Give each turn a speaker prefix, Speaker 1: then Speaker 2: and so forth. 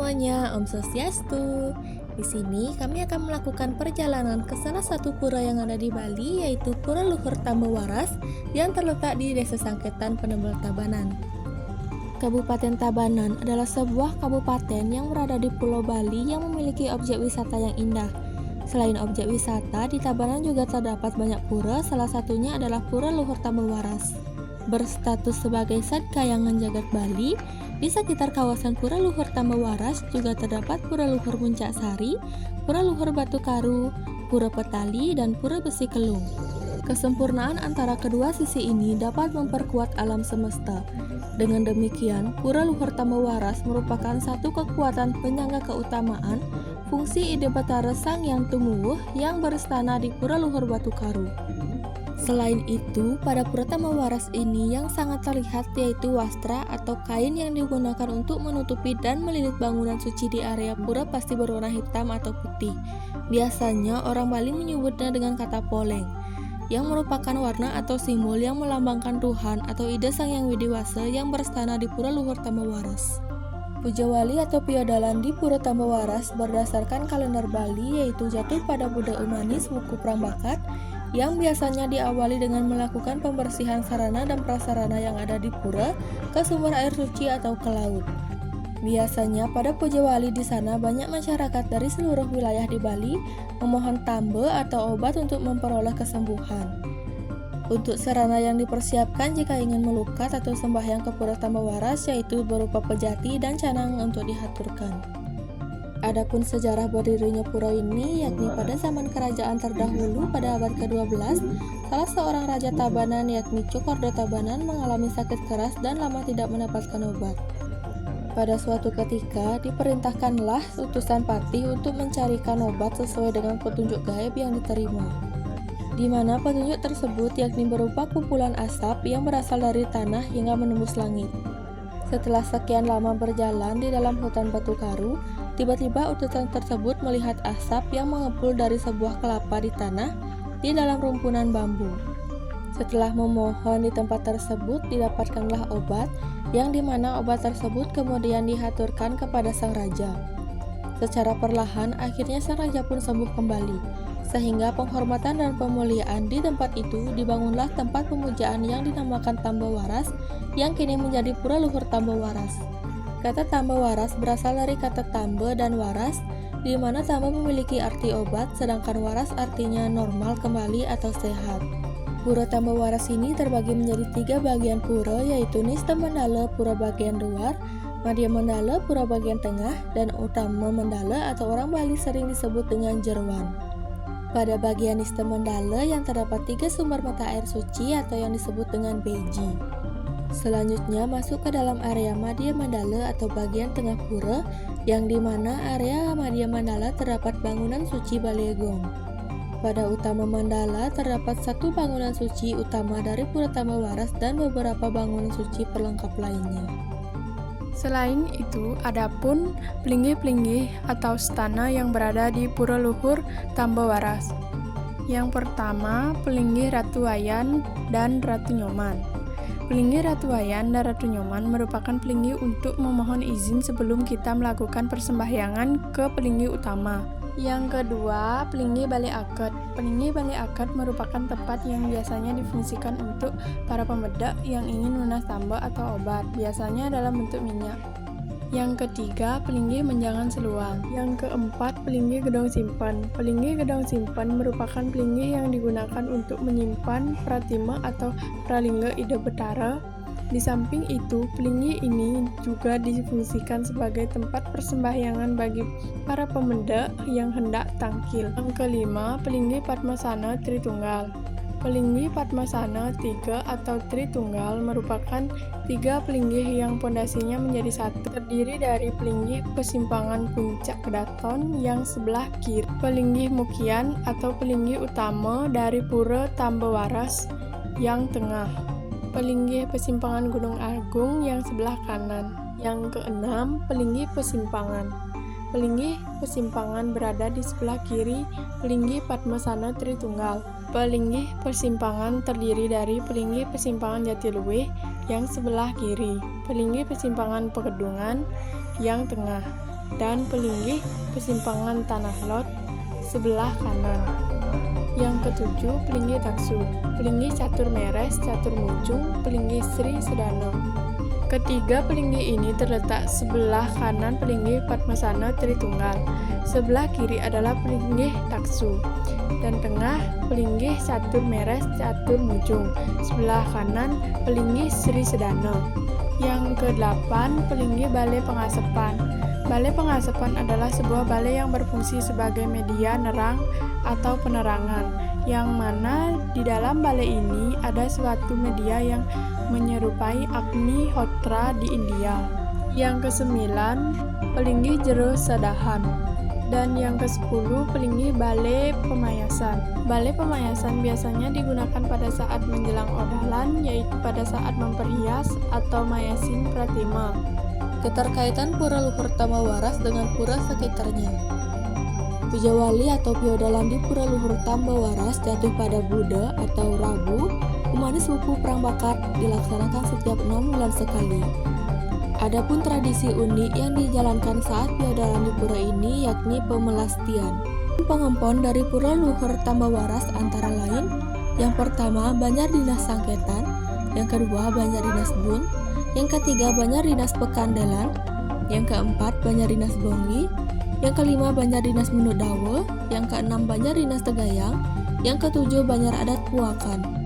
Speaker 1: semuanya, Om Swastiastu. Di sini kami akan melakukan perjalanan ke salah satu pura yang ada di Bali, yaitu Pura Luhur Tambawaras yang terletak di Desa Sangketan, Penembel Tabanan. Kabupaten Tabanan adalah sebuah kabupaten yang berada di Pulau Bali yang memiliki objek wisata yang indah. Selain objek wisata, di Tabanan juga terdapat banyak pura, salah satunya adalah Pura Luhur Tambawaras. Berstatus sebagai Satkayangan Jagat Bali, di sekitar kawasan Pura Luhur Tambawaras juga terdapat Pura Luhur Puncak Sari, Pura Luhur Batu Karu, Pura Petali, dan Pura Besi Kelung. Kesempurnaan antara kedua sisi ini dapat memperkuat alam semesta. Dengan demikian, Pura Luhur Tambawaras merupakan satu kekuatan penyangga keutamaan fungsi Ide Batara Sang Hyang Tumuwuh yang beristana di Pura Luhur Batu Karu. Selain itu, pada Pura Tambawaras ini yang sangat terlihat yaitu wastra atau kain yang digunakan untuk menutupi dan melilit bangunan suci di area pura pasti berwarna hitam atau putih. Biasanya orang Bali menyebutnya dengan kata poleng, yang merupakan warna atau simbol yang melambangkan Tuhan atau ide Sang Hyang Widiwasa yang beristana di Pura Luhur Tambawaras. Puja Wali atau Piodalan di Pura Tambawaras berdasarkan kalender Bali yaitu jatuh pada Buddha Umanis Wuku Prambakat yang biasanya diawali dengan melakukan pembersihan sarana dan prasarana yang ada di pura ke sumber air suci atau ke laut. Biasanya pada Puja Wali di sana banyak masyarakat dari seluruh wilayah di Bali memohon tambe atau obat untuk memperoleh kesembuhan. Untuk sarana yang dipersiapkan jika ingin melukat atau sembahyang ke Pura Tambawaras yaitu berupa pejati dan canang untuk dihaturkan. Adapun sejarah berdirinya pura ini yakni pada zaman kerajaan terdahulu pada abad ke-12, salah seorang raja Tabanan yakni Cokordo Tabanan mengalami sakit keras dan lama tidak mendapatkan obat. Pada suatu ketika, diperintahkanlah utusan patih untuk mencarikan obat sesuai dengan petunjuk gaib yang diterima. Di mana petunjuk tersebut yakni berupa kumpulan asap yang berasal dari tanah hingga menembus langit. Setelah sekian lama berjalan di dalam hutan Batu Karu, tiba-tiba utusan tersebut melihat asap yang mengepul dari sebuah kelapa di tanah di dalam rumpunan bambu. Setelah memohon di tempat tersebut, didapatkanlah obat, yang dimana obat tersebut kemudian dihaturkan kepada sang raja. Secara perlahan, akhirnya sang raja pun sembuh kembali, sehingga penghormatan dan pemuliaan di tempat itu dibangunlah tempat pemujaan yang dinamakan Tambawaras, yang kini menjadi Pura Luhur Tambawaras. Kata Tambawaras berasal dari kata tambe dan waras, di mana tambe memiliki arti obat, sedangkan waras artinya normal kembali atau sehat. Pura Tambawaras ini terbagi menjadi 3 bagian pura, yaitu Nista Mandala Pura bagian luar, Madya Mandala Pura bagian tengah, dan Utama Mandala atau orang Bali sering disebut dengan Jerwan. Pada bagian Nista Mandala yang terdapat 3 sumber mata air suci atau yang disebut dengan beji. Selanjutnya masuk ke dalam area Madya Mandala atau bagian tengah pura, yang dimana area Madya Mandala terdapat bangunan suci Balegong. Pada Utama Mandala terdapat 1 bangunan suci utama dari Pura Tambawaras dan beberapa bangunan suci perlengkap lainnya.
Speaker 2: Selain itu, adapun pelinggih-pelinggih atau stana yang berada di Pura Luhur Tambawaras. Yang pertama, pelinggih Ratu Wayan dan Ratu Nyoman. Pelinggih Ratu Wayan dan Ratu Nyoman merupakan pelinggih untuk memohon izin sebelum kita melakukan persembahyangan ke pelinggih utama. Yang kedua, pelinggih Balai Akad. Pelinggih Balai Akad merupakan tempat yang biasanya difungsikan untuk para pemedak yang ingin lunas tambe atau obat, biasanya dalam bentuk minyak. Yang ketiga, pelinggih Menjangan Seluang. Yang keempat, pelinggih Gedong Simpen. Pelinggih Gedong Simpen merupakan pelinggih yang digunakan untuk menyimpan pratima atau pralingga Ide Batara. Di samping itu, pelinggih ini juga difungsikan sebagai tempat persembahyangan bagi para pemedak yang hendak tangkil. Yang kelima, pelinggih Padmasana Tritunggal. Pelinggih Padmasana 3 atau Tritunggal merupakan 3 pelinggih yang pondasinya menjadi satu, terdiri dari pelinggih Pesimpangan Puncak Kedaton yang sebelah kiri, pelinggih Mukian atau pelinggih utama dari Pura Tambawaras yang tengah, pelinggih Pesimpangan Gunung Agung yang sebelah kanan. Yang keenam, pelinggih Pesimpangan. Pelinggih Pesimpangan berada di sebelah kiri pelinggih Padmasana Tritunggal. Pelinggih Persimpangan terdiri dari pelinggih Persimpangan Jatiluwih yang sebelah kiri, pelinggih Persimpangan Pekedungan yang tengah, dan Pelinggih Pesimpangan Tanah Lot sebelah kanan. Yang ketujuh, Pelinggih Taksu, Pelinggih Catur Meres, Catur Mucung, Pelinggih Sri Sedana. Ketiga pelinggih ini terletak sebelah kanan Pelinggih Padmasana Tritunggal, sebelah kiri adalah Pelinggih Taksu, dan tengah Pelinggih Catur Meres, Catur Mucung, sebelah kanan Pelinggih Sri Sedana. Yang kedelapan, Pelinggih Balai Pengasepan. Balai Pengasepan adalah sebuah balai yang berfungsi sebagai media nerang atau penerangan, yang mana di dalam balai ini ada suatu media yang menyerupai Agni Hotra di India. Yang kesembilan, Pelinggih Jero Sadahan. Dan yang ke-10, Pelinggih Balai Pemayasan. Balai pemayasan biasanya digunakan pada saat menjelang odalan, yaitu pada saat memperhias atau mayasin pratima.
Speaker 1: Keterkaitan Pura Luhur Tambawaras dengan pura sekitarnya. Pujawali atau piodalan di Pura Luhur Tambawaras jatuh pada Buddha atau Rabu, Umanis Wuku Perang Bakar dilaksanakan setiap 6 bulan sekali. Adapun tradisi unik yang dijalankan saat piodalan di pura ini yakni pemelastian. Pengempon dari Pura Luhur Tambawaras antara lain, yang pertama Banjar Dinas Sangketan, yang kedua Banjar Dinas Bun, yang ketiga Banjar Dinas Pekandelan, yang keempat Banjar Dinas Bonggi, yang kelima Banjar Dinas Menut Dawe, yang keenam Banjar Dinas Tegayang, yang ketujuh Banjar Adat Puakan.